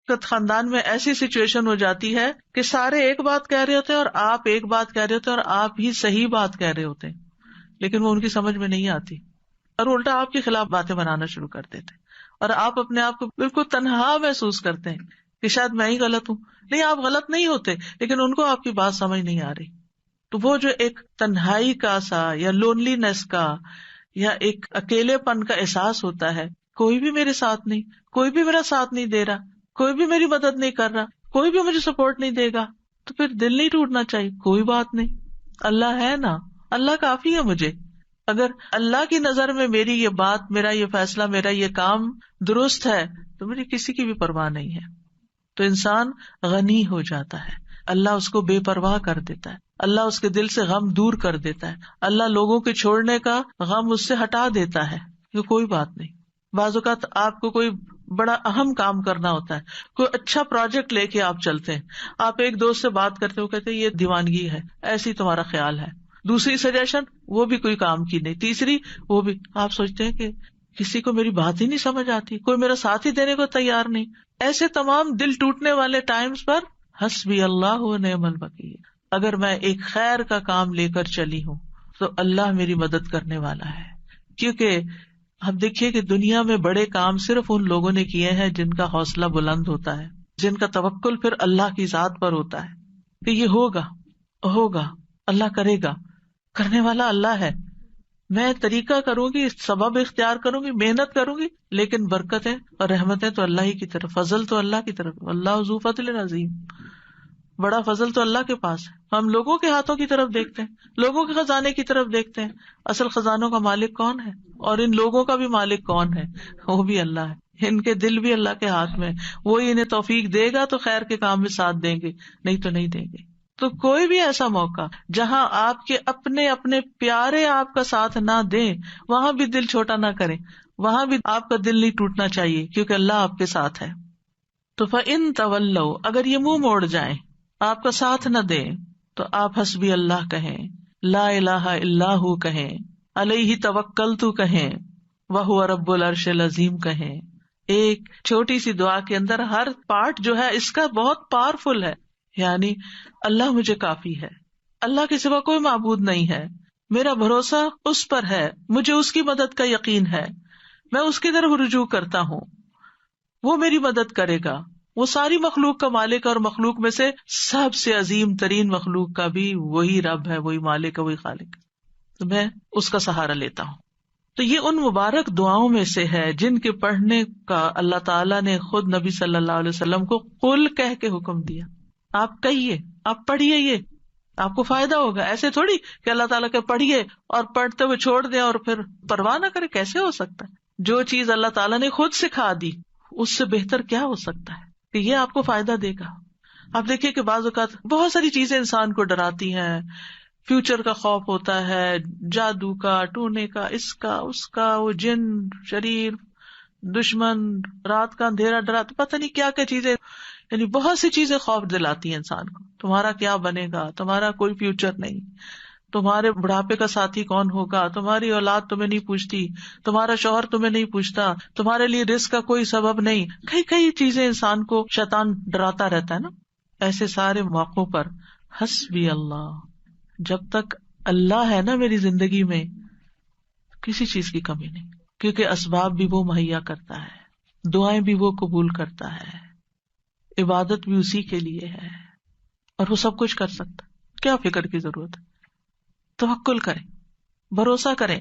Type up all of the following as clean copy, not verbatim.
خاندان میں ایسی سچویشن ہو جاتی ہے کہ سارے ایک بات کہہ رہے ہوتے ہیں اور آپ ایک بات کہہ رہے ہوتے ہیں اور آپ ہی صحیح بات کہہ رہے ہوتے ہیں، لیکن وہ ان کی سمجھ میں نہیں آتی اور الٹا آپ کے خلاف باتیں بنانا شروع کر دیتے ہیں، اور آپ اپنے آپ کو بالکل تنہا محسوس کرتے ہیں کہ شاید میں ہی غلط ہوں. نہیں، آپ غلط نہیں ہوتے، لیکن ان کو آپ کی بات سمجھ نہیں آ رہی. تو وہ جو ایک تنہائی کا سا یا لونلی نیس کا یا ایک اکیلے پن کا احساس ہوتا ہے، کوئی بھی میرے ساتھ نہیں، کوئی بھی میرا ساتھ نہیں دے رہا، کوئی بھی میری مدد نہیں کر رہا، کوئی بھی مجھے سپورٹ نہیں دے گا، تو پھر دل نہیں ٹوٹنا چاہیے. کوئی بات نہیں، اللہ ہے نا، اللہ کافی ہے مجھے. اگر اللہ کی نظر میں میری یہ بات، میرا یہ فیصلہ، میرا یہ کام درست ہے تو مجھے کسی کی بھی پرواہ نہیں ہے. تو انسان غنی ہو جاتا ہے، اللہ اس کو بے پرواہ کر دیتا ہے، اللہ اس کے دل سے غم دور کر دیتا ہے، اللہ لوگوں کے چھوڑنے کا غم اس سے ہٹا دیتا ہے کہ کوئی بات نہیں. بعض اوقات آپ کو کوئی بڑا اہم کام کرنا ہوتا ہے، کوئی اچھا پروجیکٹ لے کے آپ چلتے ہیں، آپ ایک دوست سے بات کرتے ہو، کہتے ہیں یہ دیوانگی ہے، ایسی تمہارا خیال ہے، دوسری سجیشن وہ بھی کوئی کام کی نہیں، تیسری وہ بھی، آپ سوچتے ہیں کہ کسی کو میری بات ہی نہیں سمجھ آتی، کوئی میرا ساتھ ہی دینے کو تیار نہیں. ایسے تمام دل ٹوٹنے والے ٹائمز پر حسبی اللہ و نعم الوکیل، اگر میں ایک خیر کا کام لے کر چلی ہوں تو اللہ میری مدد کرنے والا ہے. کیونکہ ہم دیکھیے کہ دنیا میں بڑے کام صرف ان لوگوں نے کیے ہیں جن کا حوصلہ بلند ہوتا ہے، جن کا توکل پھر اللہ کی ذات پر ہوتا ہے کہ یہ ہوگا، اللہ کرے گا، کرنے والا اللہ ہے. میں طریقہ کروں گی، سبب اختیار کروں گی، محنت کروں گی، لیکن برکتیں اور رحمتیں تو اللہ ہی کی طرف، فضل تو اللہ کی طرف. اللہ ذو فضل عظیم، بڑا فضل تو اللہ کے پاس ہے. ہم لوگوں کے ہاتھوں کی طرف دیکھتے ہیں، لوگوں کے خزانے کی طرف دیکھتے ہیں، اصل خزانوں کا مالک کون ہے اور ان لوگوں کا بھی مالک کون ہے؟ وہ بھی اللہ ہے. ان کے دل بھی اللہ کے ہاتھ میں، وہی انہیں توفیق دے گا تو خیر کے کام میں ساتھ دیں گے، نہیں تو نہیں دیں گے. تو کوئی بھی ایسا موقع جہاں آپ کے اپنے پیارے آپ کا ساتھ نہ دیں، وہاں بھی دل چھوٹا نہ کریں، وہاں بھی آپ کا دل نہیں ٹوٹنا چاہیے، کیونکہ اللہ آپ کے ساتھ ہے. تو فَإِن تَوَلَّوْا، اگر یہ منہ موڑ جائیں، آپ کا ساتھ نہ دیں، تو آپ حسبی اللہ کہیں، لا الہ الا ہو کہیں، علیہ توکلت کہیں، وہو رب العرش العظیم کہیں. ایک چھوٹی سی دعا کے اندر ہر پارٹ جو ہے اس کا بہت پاورفل ہے. یعنی اللہ مجھے کافی ہے، اللہ کے سوا کوئی معبود نہیں ہے، میرا بھروسہ اس پر ہے، مجھے اس کی مدد کا یقین ہے، میں اس کی طرف رجوع کرتا ہوں، وہ میری مدد کرے گا، وہ ساری مخلوق کا مالک، اور مخلوق میں سے سب سے عظیم ترین مخلوق کا بھی وہی رب ہے، وہی مالک ہے، وہی خالق ہے، تو میں اس کا سہارا لیتا ہوں. تو یہ ان مبارک دعاؤں میں سے ہے جن کے پڑھنے کا اللہ تعالیٰ نے خود نبی صلی اللہ علیہ وسلم کو قل کہہ کے حکم دیا. آپ کہیے، آپ پڑھیے، یہ آپ کو فائدہ ہوگا. ایسے تھوڑی کہ اللہ تعالیٰ کے پڑھیے اور پڑھتے ہوئے چھوڑ دیں اور پھر پرواہ نہ کرے، کیسے ہو سکتا ہے؟ جو چیز اللہ تعالیٰ نے خود سکھا دی اس سے بہتر کیا ہو سکتا ہے کہ یہ آپ کو فائدہ دے گا. آپ دیکھیے کہ بعض اوقات بہت ساری چیزیں انسان کو ڈراتی ہیں، فیوچر کا خوف ہوتا ہے، جادو کا، ٹونے کا، اس کا اس کا، وہ جن، شریر، دشمن، رات کا اندھیرا ڈراتا، پتہ نہیں کیا کیا چیزیں، یعنی بہت سی چیزیں خوف دلاتی ہیں انسان کو. تمہارا کیا بنے گا، تمہارا کوئی فیوچر نہیں، تمہارے بڑھاپے کا ساتھی کون ہوگا، تمہاری اولاد تمہیں نہیں پوچھتی، تمہارا شوہر تمہیں نہیں پوچھتا، تمہارے لیے رزق کا کوئی سبب نہیں. کئی چیزیں انسان کو شیطان ڈراتا رہتا ہے نا. ایسے سارے موقعوں پر حسبی اللہ، جب تک اللہ ہے نا میری زندگی میں، کسی چیز کی کمی نہیں، کیونکہ اسباب بھی وہ مہیا کرتا ہے، دعائیں بھی وہ قبول کرتا ہے، عبادت بھی اسی کے لیے ہے، اور وہ سب کچھ کر سکتا. کیا فکر کی ضرورت ہے؟ توکل کریں، بھروسہ کریں.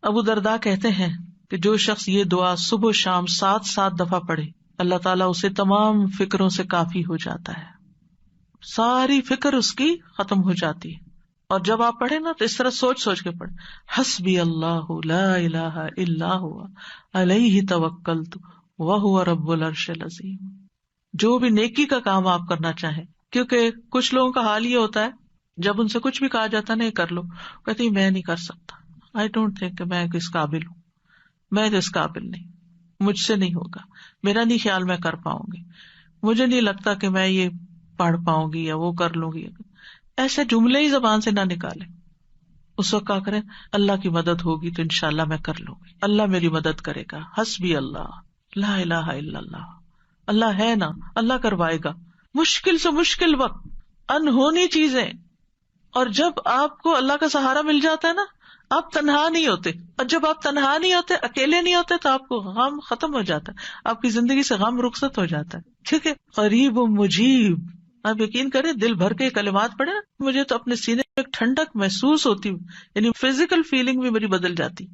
ابو درداء کہتے ہیں کہ جو شخص یہ دعا صبح و شام 7 دفعہ پڑھے، اللہ تعالیٰ اسے تمام فکروں سے کافی ہو جاتا ہے، ساری فکر اس کی ختم ہو جاتی ہے. اور جب آپ پڑھیں نا تو اس طرح سوچ کے پڑھیں، حسبی اللہ لا الہ الا ہوا علیہ توکلت وہو رب العرش العظیم. جو بھی نیکی کا کام آپ کرنا چاہیں، کیونکہ کچھ لوگوں کا حال یہ ہوتا ہے جب ان سے کچھ بھی کہا جاتا ہے نہیں کر لو، کہتے ہیں میں نہیں کر سکتا، آئی ڈونٹ تھنک کہ میں کس قابل ہوں، میں تو اس قابل نہیں، مجھ سے نہیں ہوگا، میرا نہیں خیال میں کر پاؤں گی، مجھے نہیں لگتا کہ میں یہ پڑھ پاؤں گی یا وہ کر لوں گی. ایسے جملے ہی زبان سے نہ نکالیں. اس وقت کیا کریں، اللہ کی مدد ہوگی تو انشاءاللہ میں کر لوں گی، اللہ میری مدد کرے گا. حسبی اللہ لا الہ الا اللہ اللہ ہے نا, اللہ کروائے گا. مشکل سے مشکل وقت, انہونی چیزیں, اور جب آپ کو اللہ کا سہارا مل جاتا ہے نا, آپ تنہا نہیں ہوتے. اور جب آپ تنہا نہیں ہوتے, اکیلے نہیں ہوتے, تو آپ کو غم ختم ہو جاتا ہے, آپ کی زندگی سے غم رخصت ہو جاتا ہے. ٹھیک ہے, قریب و مجیب, آپ یقین کریں دل بھر کے کلمات پڑھے نا, مجھے تو اپنے سینے میں ایک ٹھنڈک محسوس ہوتی, یعنی فزیکل فیلنگ بھی میری بدل جاتی.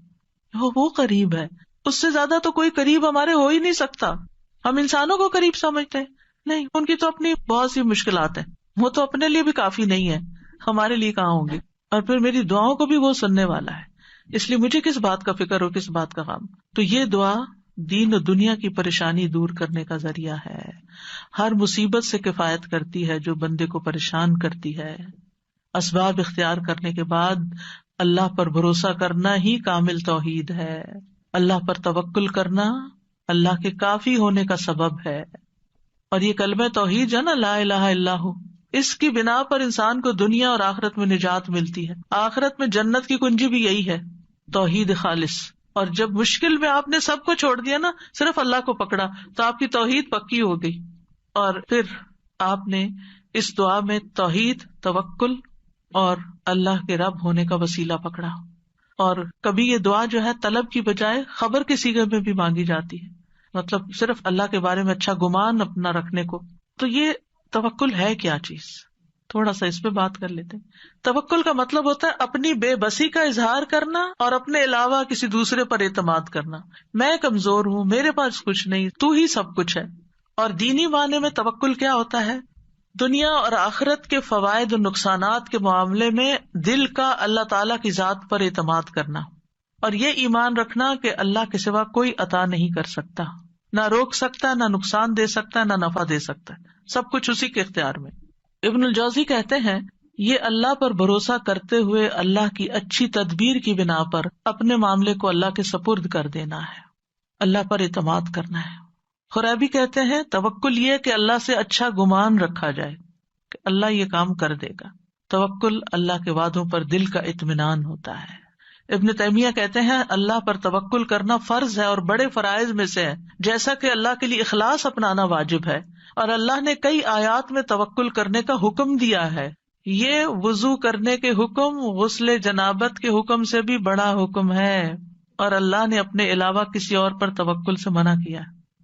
وہ قریب ہے, اس سے زیادہ تو کوئی قریب ہمارے ہو ہی نہیں سکتا. ہم انسانوں کو قریب سمجھتے ہیں, نہیں, ان کی تو اپنی بہت سی مشکلات ہیں, وہ تو اپنے لیے بھی کافی نہیں ہے, ہمارے لیے کہاں ہوں گے. اور پھر میری دعاؤں کو بھی وہ سننے والا ہے, اس لیے مجھے کس بات کا فکر ہو, کس بات کا غم. تو یہ دعا دین و دنیا کی پریشانی دور کرنے کا ذریعہ ہے, ہر مصیبت سے کفایت کرتی ہے جو بندے کو پریشان کرتی ہے. اسباب اختیار کرنے کے بعد اللہ پر بھروسہ کرنا ہی کامل توحید ہے. اللہ پر توکل کرنا اللہ کے کافی ہونے کا سبب ہے. اور یہ کلمہ توحید ہے نا, لا الہ الا ہو, اس کی بنا پر انسان کو دنیا اور آخرت میں نجات ملتی ہے. آخرت میں جنت کی کنجی بھی یہی ہے, توحید خالص. اور جب مشکل میں آپ نے سب کو چھوڑ دیا نا, صرف اللہ کو پکڑا, تو آپ کی توحید پکی ہو گئی. اور پھر آپ نے اس دعا میں توحید, توکل اور اللہ کے رب ہونے کا وسیلہ پکڑا. اور کبھی یہ دعا جو ہے طلب کی بجائے خبر کے صیغے میں بھی مانگی جاتی ہے, مطلب صرف اللہ کے بارے میں اچھا گمان اپنا رکھنے کو. تو یہ توکل ہے کیا چیز, تھوڑا سا اس پہ بات کر لیتے ہیں. توکل کا مطلب ہوتا ہے اپنی بے بسی کا اظہار کرنا اور اپنے علاوہ کسی دوسرے پر اعتماد کرنا. میں کمزور ہوں, میرے پاس کچھ نہیں, تو ہی سب کچھ ہے. اور دینی معنی میں توکل کیا ہوتا ہے, دنیا اور آخرت کے فوائد اور نقصانات کے معاملے میں دل کا اللہ تعالی کی ذات پر اعتماد کرنا, اور یہ ایمان رکھنا کہ اللہ کے سوا کوئی عطا نہیں کر سکتا, نہ روک سکتا, نہ نقصان دے سکتا, نہ نفع دے سکتا, سب کچھ اسی کے اختیار میں. ابن الجوزی کہتے ہیں یہ اللہ پر بھروسہ کرتے ہوئے اللہ کی اچھی تدبیر کی بنا پر اپنے معاملے کو اللہ کے سپرد کر دینا ہے, اللہ پر اعتماد کرنا ہے. خرابی کہتے ہیں توکل یہ کہ اللہ سے اچھا گمان رکھا جائے کہ اللہ یہ کام کر دے گا. توکل اللہ کے وعدوں پر دل کا اطمینان ہوتا ہے. ابن تیمیہ کہتے ہیں اللہ پر توکل کرنا فرض ہے اور بڑے فرائض میں سے ہے, جیسا کہ اللہ کے لیے اخلاص اپنانا واجب ہے. اور اللہ نے کئی آیات میں توکل کرنے کا حکم دیا ہے. یہ وضو کرنے کے حکم غسل جنابت کے حکم سے بھی بڑا حکم ہے, اور اللہ نے اپنے علاوہ کسی اور پر توکل سے منع کیا.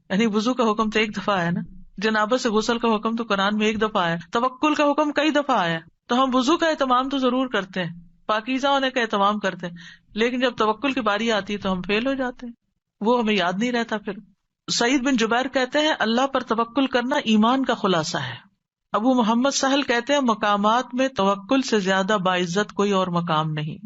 یعنی وضو کا حکم تو ایک دفعہ آیا نا, جنابت سے غسل کا حکم تو قرآن میں ایک دفعہ آیا, توکل کا حکم کئی دفعہ آیا. تو ہم وضو کا اہتمام تو ضرور کرتے ہیں, پاکیزہ ہونے کا اہتمام کرتے ہیں, لیکن جب توکل کی باری آتی ہے تو ہم فیل ہو جاتے ہیں, وہ ہمیں یاد نہیں رہتا. پھر سعید بن جبیر کہتے ہیں اللہ پر توکل کرنا ایمان کا خلاصہ ہے. ابو محمد سہل کہتے ہیں مقامات میں توکل سے زیادہ باعزت کوئی اور مقام نہیں.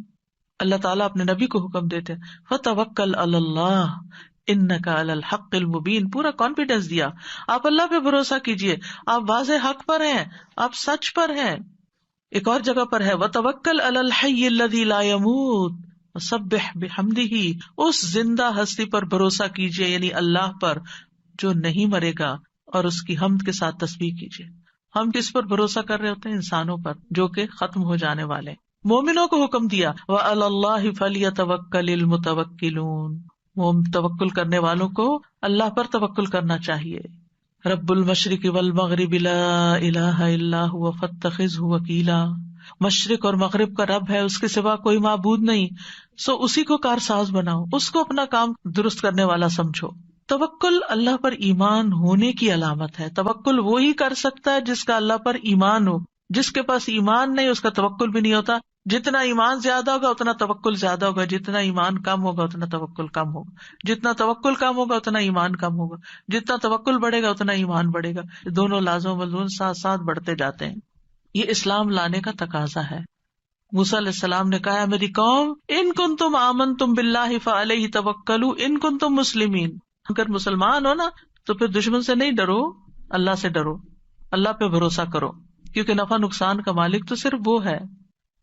اللہ تعالیٰ اپنے نبی کو حکم دیتے ہیں فَتَوَكَّلْ عَلَى اللَّهِ إِنَّكَ عَلَى الْحَقِّ الْمُبِينِ, پورا کانفیڈینس دیا, آپ اللہ پہ بھروسہ کیجئے, آپ واضح حق پر ہیں, آپ سچ پر ہیں. ایک اور جگہ پر ہے وَتَوَكَّلْ عَلَى الْحَيِّ الَّذِي لَا يَمُوتُ وَسَبِّحْ بِحَمْدِهِ, اس زندہ ہستی پر بھروسہ کیجئے, یعنی اللہ پر جو نہیں مرے گا, اور اس کی حمد کے ساتھ تسبیح کیجئے. ہم کس پر بھروسہ کر رہے ہوتے ہیں؟ انسانوں پر جو کہ ختم ہو جانے والے. مومنوں کو حکم دیا وَعَلَى اللَّهِ فَلْيَتَوَكَّلِ الْمُتَوَكِّلُونَ, وہ توکل کرنے والوں کو اللہ پر توکل کرنا چاہیے. رب المشرق والمغرب لا الہ الا هو فاتخذہ وکیلا, مشرق اور مغرب کا رب ہے, اس کے سوا کوئی معبود نہیں, سو اسی کو کارساز بناؤ, اس کو اپنا کام درست کرنے والا سمجھو. توکل اللہ پر ایمان ہونے کی علامت ہے. توکل وہی کر سکتا ہے جس کا اللہ پر ایمان ہو. جس کے پاس ایمان نہیں اس کا توکل بھی نہیں ہوتا. جتنا ایمان زیادہ ہوگا اتنا توکل زیادہ ہوگا, جتنا ایمان کم ہوگا اتنا توکل کم ہوگا, جتنا توکل کم ہوگا اتنا ایمان کم ہوگا, جتنا توکل بڑھے گا اتنا ایمان بڑھے گا. دونوں لازم و ملزوم ساتھ ساتھ بڑھتے جاتے ہیں. یہ اسلام لانے کا تقاضا ہے. موسیٰ علیہ السلام نے کہا میری قوم ان کنتم آمنتم باللہ فعلیہ توکلوا ان کنتم مسلمین, اگر مسلمان ہو نا تو پھر دشمن سے نہیں ڈرو, اللہ سے ڈرو, اللہ پہ بھروسہ کرو, کیونکہ نفع نقصان کا مالک تو صرف وہ ہے.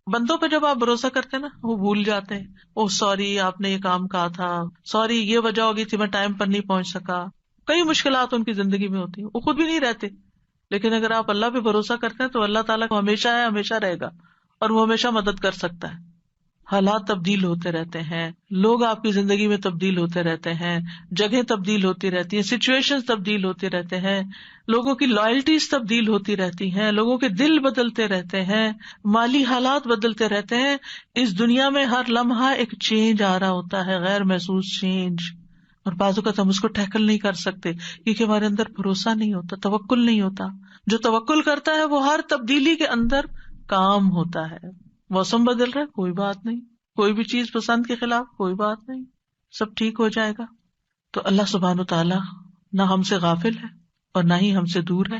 بندوں پہ جب آپ بھروسہ کرتے ہیں نا وہ بھول جاتے ہیں, اوہ سوری آپ نے یہ کام کہا تھا, سوری یہ وجہ ہوگی تھی میں ٹائم پر نہیں پہنچ سکا. کئی مشکلات ان کی زندگی میں ہوتی ہیں, وہ خود بھی نہیں رہتے. لیکن اگر آپ اللہ پہ بھروسہ کرتے ہیں تو اللہ تعالیٰ کو ہمیشہ ہے, ہمیشہ رہے گا, اور وہ ہمیشہ مدد کر سکتا ہے. حالات تبدیل ہوتے رہتے ہیں، لوگ آپ کی زندگی میں تبدیل ہوتے رہتے ہیں، جگہیں تبدیل ہوتی رہتی ہیں، سچویشن تبدیل ہوتے رہتے ہیں، لوگوں کی لائلٹیز تبدیل ہوتی رہتی ہیں، لوگوں کے دل بدلتے رہتے ہیں، مالی حالات بدلتے رہتے ہیں. اس دنیا میں ہر لمحہ ایک چینج آ رہا ہوتا ہے، غیر محسوس چینج، اور بعض اوقات ہم اس کو ٹیکل نہیں کر سکتے کیونکہ ہمارے اندر بھروسہ نہیں ہوتا، توکل نہیں ہوتا. جو توکل کرتا ہے وہ ہر تبدیلی کے اندر کام ہوتا ہے. موسم بدل رہا ہے، کوئی بات نہیں، کوئی بھی چیز پسند کے خلاف، کوئی بات نہیں، سب ٹھیک ہو جائے گا. تو اللہ سبحانہ وتعالی نہ ہم سے غافل ہے اور نہ ہی ہم سے دور ہے،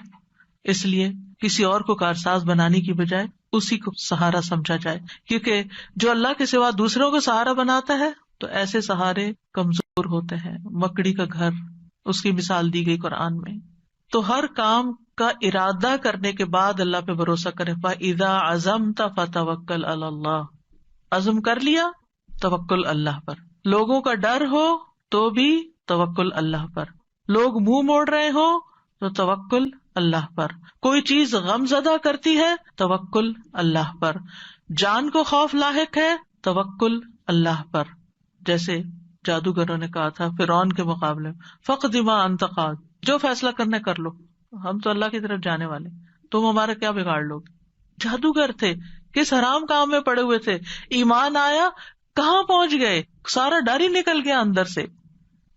اس لیے کسی اور کو کارساز بنانے کی بجائے اسی کو سہارا سمجھا جائے، کیونکہ جو اللہ کے سوا دوسروں کو سہارا بناتا ہے تو ایسے سہارے کمزور ہوتے ہیں. مکڑی کا گھر، اس کی مثال دی گئی قرآن میں. تو ہر کام کا ارادہ کرنے کے بعد اللہ پہ بھروسہ کرے. فَإِذَا عَزَمْتَ فَتَوَكَّلْ عَلَى اللَّهِ، عزم کر لیا توکل اللہ پر. لوگوں کا ڈر ہو تو بھی توکل اللہ پر، لوگ منہ موڑ رہے ہو تو توکل اللہ پر، کوئی چیز غم زدہ کرتی ہے توکل اللہ پر، جان کو خوف لاحق ہے توکل اللہ پر. جیسے جادوگروں نے کہا تھا فرعون کے مقابلے میں، فَاقْضِ مَا أَنْتَ قَاضٍ، جو فیصلہ کرنا کر لو، ہم تو اللہ کی طرف جانے والے، تم ہمارا کیا بگاڑ لو گے. جادوگر تھے، کس حرام کام میں پڑے ہوئے تھے، ایمان آیا کہاں پہنچ گئے، سارا ڈر ہی نکل گیا اندر سے.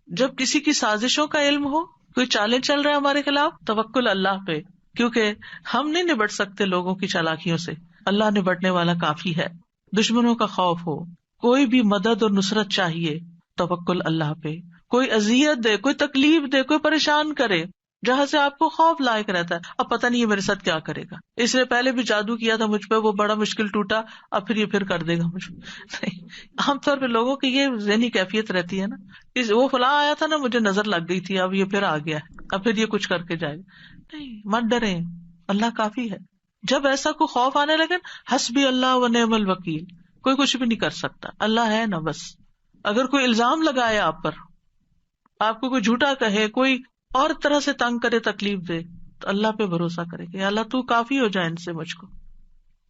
جب کسی کی سازشوں کا علم ہو، کوئی چالیں چل رہے ہمارے خلاف، توکل اللہ پہ، کیونکہ ہم نہیں نبٹ سکتے لوگوں کی چالاکیوں سے، اللہ نبٹنے والا کافی ہے. دشمنوں کا خوف ہو، کوئی بھی مدد اور نصرت چاہیے، توکل اللہ پہ. کوئی اذیت دے، کوئی تکلیف دے، کوئی پریشان کرے، جہاں سے آپ کو خوف لائق رہتا ہے، اب پتہ نہیں یہ میرے ساتھ کیا کرے گا، اس نے پہلے بھی جادو کیا تھا مجھ پہ، وہ بڑا مشکل ٹوٹا، اب پھر یہ پھر کر دے گا مجھ پہ. نہیں، عام طور پہ لوگوں کی یہ ذہنی کیفیت رہتی ہے نا، وہ فلاں آیا تھا نا، مجھے نظر لگ گئی تھی، اب یہ پھر آ گیا ہے، اب پھر یہ کچھ کر کے جائے گا. نہیں، مت ڈریں، اللہ کافی ہے. جب ایسا کوئی خوف آنے لگے، حسبی اللہ و نعم الوکیل، کوئی کچھ بھی نہیں کر سکتا، اللہ ہے نا بس. اگر کوئی الزام لگائے آپ پر، آپ کو کوئی جھوٹا کہے، کوئی اور طرح سے تنگ کرے، تکلیف دے، تو اللہ پہ بھروسہ کرے کہ اللہ تو کافی ہو جائے ان سے مجھ کو.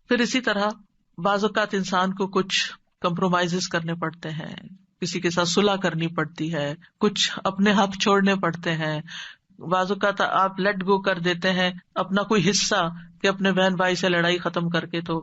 پھر اسی طرح بعض اوقات انسان کو کچھ کمپرومائز کرنے پڑتے ہیں، کسی کے ساتھ صلح کرنی پڑتی ہے، کچھ اپنے حق چھوڑنے پڑتے ہیں. بعض اوقات آپ لیٹ گو کر دیتے ہیں اپنا کوئی حصہ کہ اپنے بہن بھائی سے لڑائی ختم کر کے، تو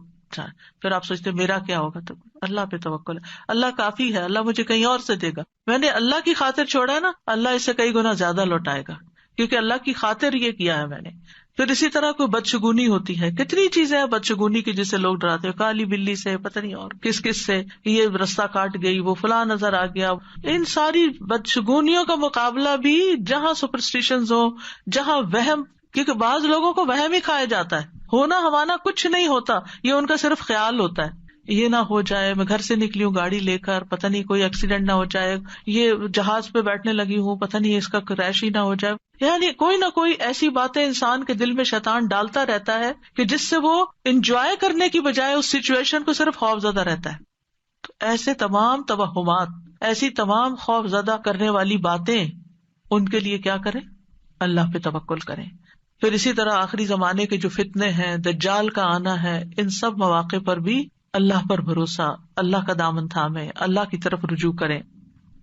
پھر آپ سوچتے میرا کیا ہوگا. تو اللہ پہ توکل ہے، اللہ کافی ہے، اللہ مجھے کہیں اور سے دے گا. میں نے اللہ کی خاطر چھوڑا ہے نا، اللہ اس سے کئی گنا زیادہ لوٹائے گا، کیونکہ اللہ کی خاطر یہ کیا ہے میں نے. پھر اسی طرح کوئی بدشگونی ہوتی ہے، کتنی چیزیں ہیں بدشگونی کی جسے لوگ ڈراتے ہیں، کالی بلی سے، پتہ نہیں اور کس کس سے، یہ رستہ کاٹ گئی، وہ فلاں نظر آ گیا. ان ساری بدشگونیوں کا مقابلہ بھی جہاں سپرسٹیشنز ہو، جہاں وہم، کیونکہ بعض لوگوں کو وہم ہی کھایا جاتا ہے، ہونا ہوانا کچھ نہیں ہوتا، یہ ان کا صرف خیال ہوتا ہے. یہ نہ ہو جائے، میں گھر سے نکلی ہوں گاڑی لے کر، پتہ نہیں کوئی ایکسیڈنٹ نہ ہو جائے، یہ جہاز پہ بیٹھنے لگی ہوں، پتہ نہیں اس کا کریش ہی نہ ہو جائے. یعنی کوئی نہ کوئی ایسی باتیں انسان کے دل میں شیطان ڈالتا رہتا ہے کہ جس سے وہ انجوائے کرنے کی بجائے اس سچویشن کو صرف خوف زدہ رہتا ہے. تو ایسے تمام توہمات، ایسی تمام خوف زدہ کرنے والی باتیں، ان کے لیے کیا کریں؟ اللہ پہ توکل کریں. پھر اسی طرح آخری زمانے کے جو فتنے ہیں، دجال کا آنا ہے، ان سب مواقع پر بھی اللہ پر بھروسہ، اللہ کا دامن تھامے، اللہ کی طرف رجوع کریں.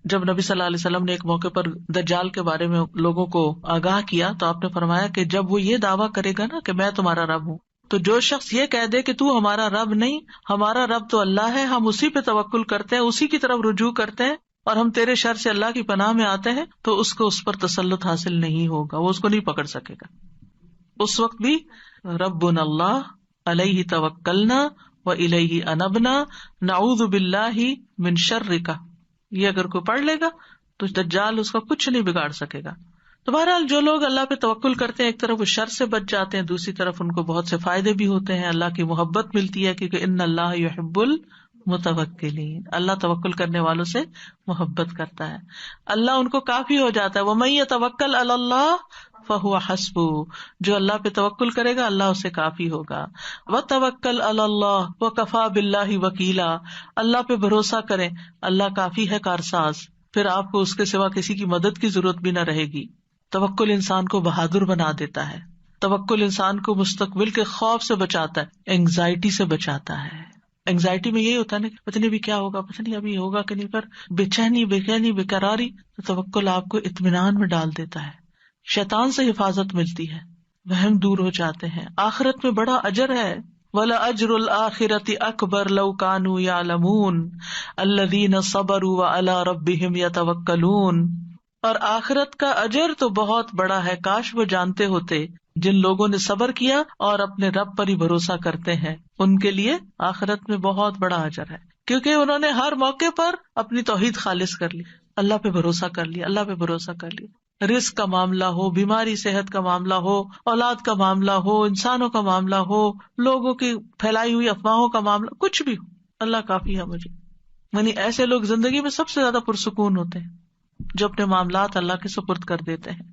جب نبی صلی اللہ علیہ وسلم نے ایک موقع پر دجال کے بارے میں لوگوں کو آگاہ کیا تو آپ نے فرمایا کہ جب وہ یہ دعویٰ کرے گا نا کہ میں تمہارا رب ہوں، تو جو شخص یہ کہہ دے کہ تو ہمارا رب نہیں، ہمارا رب تو اللہ ہے، ہم اسی پہ توکل کرتے ہیں، اسی کی طرف رجوع کرتے ہیں، اور ہم تیرے شر سے اللہ کی پناہ میں آتے ہیں، تو اس کو اس پر تسلط حاصل نہیں ہوگا، وہ اس کو نہیں پکڑ سکے گا. اس وقت بھی ربنا اللہ علیہ توکلنا والیہ انبنا نعوذ باللہ من شرک، یہ اگر کوئی پڑھ لے گا تو دجال اس کا کچھ نہیں بگاڑ سکے گا. تو بہرحال جو لوگ اللہ پہ توکل کرتے ہیں، ایک طرف وہ شر سے بچ جاتے ہیں، دوسری طرف ان کو بہت سے فائدے بھی ہوتے ہیں، اللہ کی محبت ملتی ہے، کیونکہ ان اللہ یحب المتوکلین، اللہ توکل کرنے والوں سے محبت کرتا ہے، اللہ ان کو کافی ہو جاتا ہے. ومن یتوکل علی اللہ فہو حسبہ، جو اللہ پہ توکل کرے گا اللہ اسے کافی ہوگا. وتوکل علی اللہ وکفی باللہ وکیلا، اللہ پہ بھروسہ کریں، اللہ کافی ہے کارساز، پھر آپ کو اس کے سوا کسی کی مدد کی ضرورت بھی نہ رہے گی. توکل انسان کو بہادر بنا دیتا ہے، توکل انسان کو مستقبل کے خوف سے بچاتا ہے، اینگزائٹی سے بچاتا ہے. اینگزائٹی میں یہی ہوتا ہے نا کہ پتہ نہیں ابھی کیا ہوگا، پتہ نہیں ابھی ہوگا کہ نہیں، پر بے چینی بے قراری، تو توکل آپ کو اطمینان میں ڈال دیتا ہے، شیطان سے حفاظت ملتی ہے، وہم دور ہو جاتے ہیں، آخرت میں بڑا اجر ہے۔ وَلَأَجْرُ الْآخِرَةِ أَكْبَرُ لَوْ كَانُوا يَعْلَمُونَ الَّذِينَ صَبَرُوا وَعَلَىٰ رَبِّهِمْ يَتَوَكَّلُونَ، اور آخرت کا اجر تو بہت بڑا ہے، کاش وہ جانتے ہوتے، جن لوگوں نے صبر کیا اور اپنے رب پر ہی بھروسہ کرتے ہیں، ان کے لیے آخرت میں بہت بڑا اجر ہے، کیونکہ انہوں نے ہر موقع پر اپنی توحید خالص کر لی، اللہ پہ بھروسہ کر لیا، اللہ پہ بھروسہ کر لیا، رزق کا معاملہ ہو، بیماری صحت کا معاملہ ہو، اولاد کا معاملہ ہو، انسانوں کا معاملہ ہو، لوگوں کی پھیلائی ہوئی افواہوں کا معاملہ، کچھ بھی ہو، اللہ کافی ہے مجھے۔ یعنی ایسے لوگ زندگی میں سب سے زیادہ پرسکون ہوتے ہیں جو اپنے معاملات اللہ کے سپرد کر دیتے ہیں۔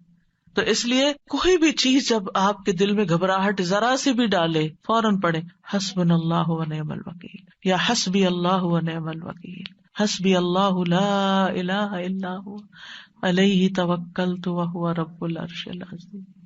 تو اس لیے کوئی بھی چیز جب آپ کے دل میں گھبراہٹ ذرا سی بھی ڈالے، فوراً پڑھے حسبنا اللہ و نعم الوکیل، یا حسبی اللہ و نعم الوکیل، حسبی اللہ لا الہ الا ہوا علیہ توکلت وہو رب العرش العظیم۔